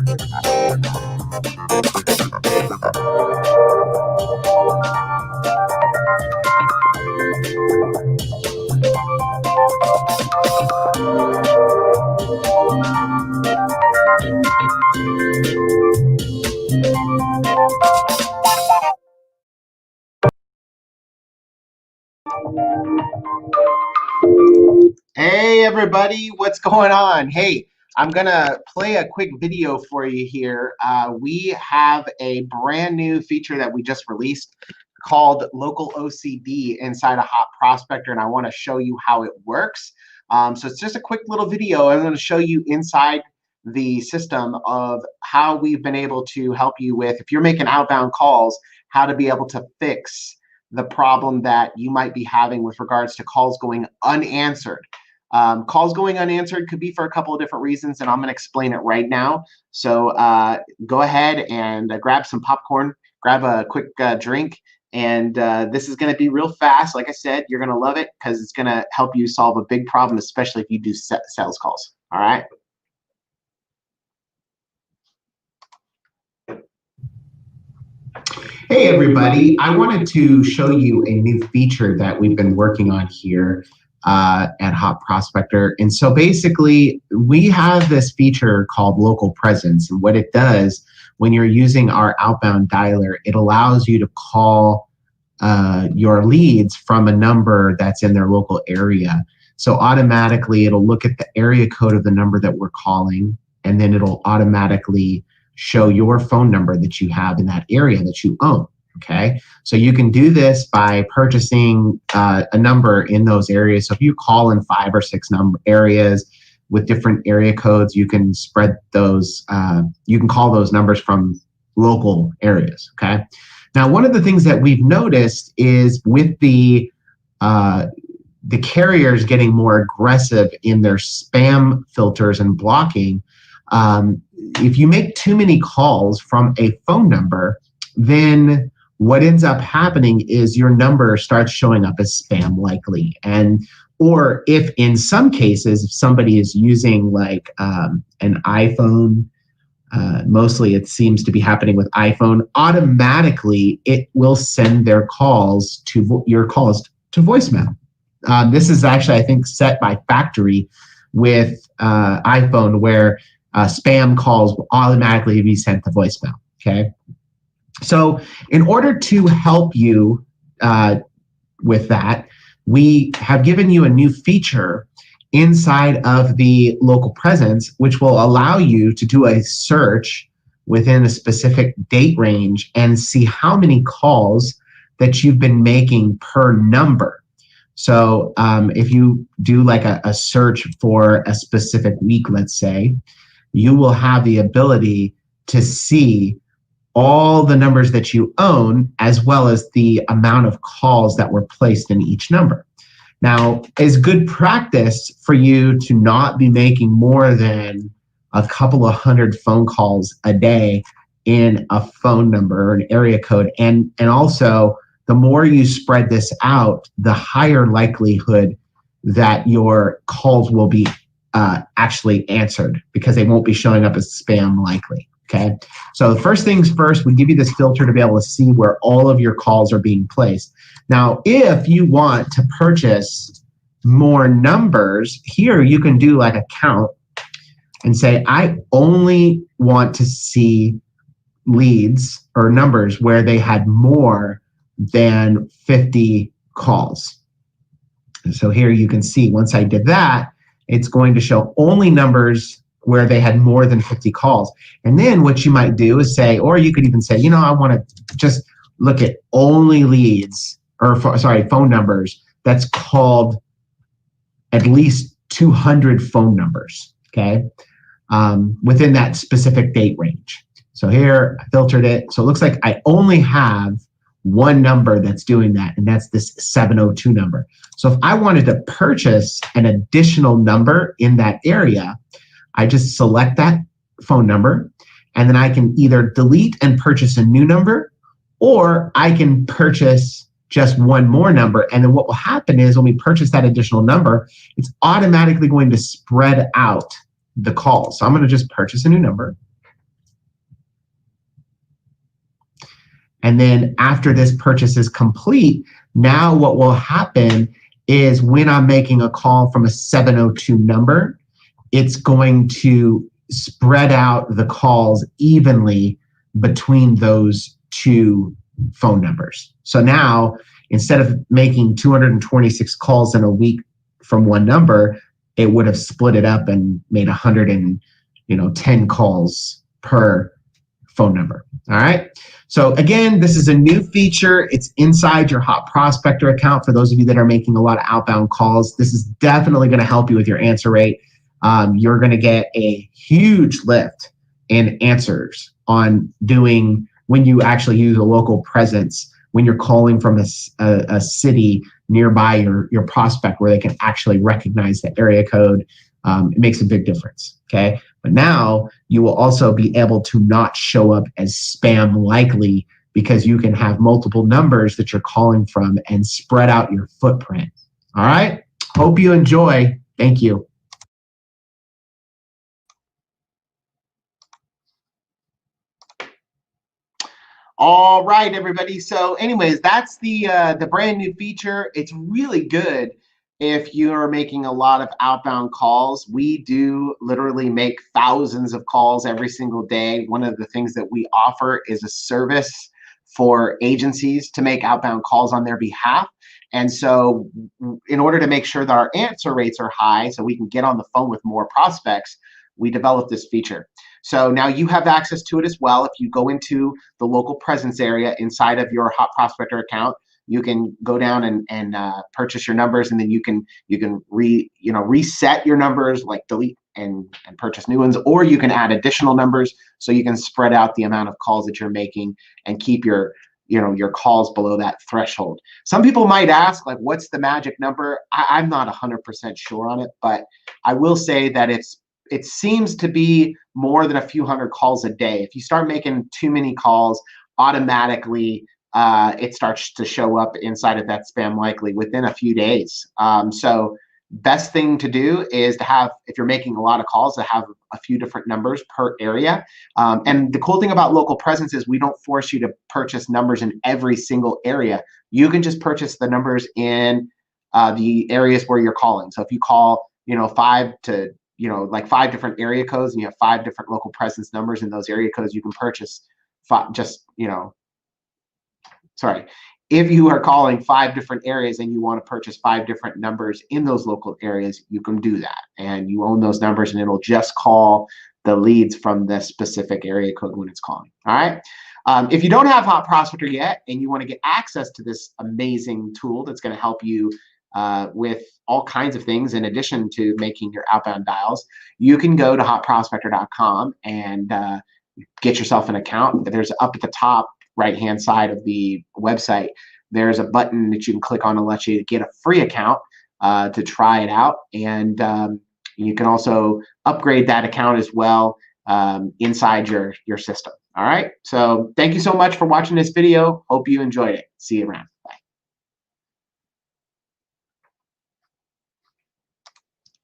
Hey everybody, what's going on? Hey, I'm gonna play a quick video for you here. We have a brand new feature that we just released called Local OCD inside a Hot Prospector, and I want to show you how it works. So it's just a quick little video. I'm going to show you inside the system of how we've been able to help you with, if you're making outbound calls, how to be able to fix the problem that you might be having with regards to calls going unanswered. Calls going unanswered could be for a couple of different reasons, and I'm going to explain it right now. So go ahead and grab some popcorn, grab a quick drink, and this is going to be real fast. Like I said, you're going to love it because it's going to help you solve a big problem, especially if you do sales calls. All right. Hey everybody, I wanted to show you a new feature that we've been working on here at Hot Prospector. And so basically we have this feature called local presence, and what it does when you're using our outbound dialer, it allows you to call your leads from a number that's in their local area. So automatically it'll look at the area code of the number that we're calling, and then it'll automatically show your phone number that you have in that area that you own. Okay, so you can do this by purchasing a number in those areas. So if you call in 5 or 6 areas with different area codes, you can spread those, you can call those numbers from local areas. Okay, now one of the things that we've noticed is with the carriers getting more aggressive in their spam filters and blocking, if you make too many calls from a phone number, then what ends up happening is your number starts showing up as spam likely. And or if in some cases, if somebody is using like an iPhone, mostly it seems to be happening with iPhone, automatically it will send their calls to your calls to voicemail. This is actually, I think, set by factory with iPhone, where spam calls will automatically be sent to voicemail. Okay. So in order to help you with that, we have given you a new feature inside of the local presence, which will allow you to do a search within a specific date range and see how many calls that you've been making per number. So if you do like a search for a specific week, let's say, you will have the ability to see all the numbers that you own, as well as the amount of calls that were placed in each number. Now, it's good practice for you to not be making more than a couple of 100 phone calls a day in a phone number or an area code. And also, the more you spread this out, the higher likelihood that your calls will be actually answered, because they won't be showing up as spam likely. Okay, so first things first, we give you this filter to be able to see where all of your calls are being placed. Now, if you want to purchase more numbers, here you can do like a count and say, I only want to see leads or numbers where they had more than 50 calls. And so here you can see, once I did that, it's going to show only numbers where they had more than 50 calls. And then what you might do is say, or you could even say, you know, I want to just look at only leads, or phone numbers that's called at least 200 phone numbers, okay, within that specific date range. So here I filtered it. So it looks like I only have one number that's doing that, and that's this 702 number. So if I wanted to purchase an additional number in that area, I just select that phone number, and then I can either delete and purchase a new number, or I can purchase just one more number. And then what will happen is when we purchase that additional number, it's automatically going to spread out the calls. So I'm going to just purchase a new number. And then after this purchase is complete, now what will happen is when I'm making a call from a 702 number, it's going to spread out the calls evenly between those two phone numbers. So now, instead of making 226 calls in a week from one number, it would have split it up and made 110 calls per phone number. All right. So again, this is a new feature. It's inside your Hot Prospector account. For those of you that are making a lot of outbound calls, this is definitely going to help you with your answer rate. You're going to get a huge lift in answers on doing when you actually use a local presence, when you're calling from a city nearby your prospect where they can actually recognize the area code. It makes a big difference. Okay. But now you will also be able to not show up as spam likely because you can have multiple numbers that you're calling from and spread out your footprint. All right. Hope you enjoy. Thank you. All right, everybody. So anyways, that's the brand new feature. It's really good if you're making a lot of outbound calls. We do literally make thousands of calls every single day. One of the things that we offer is a service for agencies to make outbound calls on their behalf. And so in order to make sure that our answer rates are high so we can get on the phone with more prospects, we developed this feature. So now you have access to it as well. If you go into the local presence area inside of your Hot Prospector account, you can go down and purchase your numbers, and then you can reset your numbers, like delete and purchase new ones, or you can add additional numbers so you can spread out the amount of calls that you're making and keep your calls below that threshold. Some people might ask, like, what's the magic number? I'm not 100% sure on it, but I will say that it seems to be more than a few hundred calls a day. If you start making too many calls, automatically it starts to show up inside of that spam likely within a few days. So best thing to do is to have, if you're making a lot of calls, to have a few different numbers per area. And the cool thing about local presence is we don't force you to purchase numbers in every single area. You can just purchase the numbers in the areas where you're calling. So if you call, 5 different area codes, and you have 5 different local presence numbers in those area codes, you can purchase if you are calling 5 different areas and you want to purchase 5 different numbers in those local areas, you can do that. And you own those numbers, and it'll just call the leads from the specific area code when it's calling. All right. If you don't have Hot Prospector yet and you want to get access to this amazing tool that's going to help you with all kinds of things in addition to making your outbound dials, you can go to hotprospector.com and get yourself an account. There's up at the top right-hand side of the website, there's a button that you can click on and let you get a free account to try it out. And you can also upgrade that account as well inside your system. All right. So thank you so much for watching this video. Hope you enjoyed it. See you around.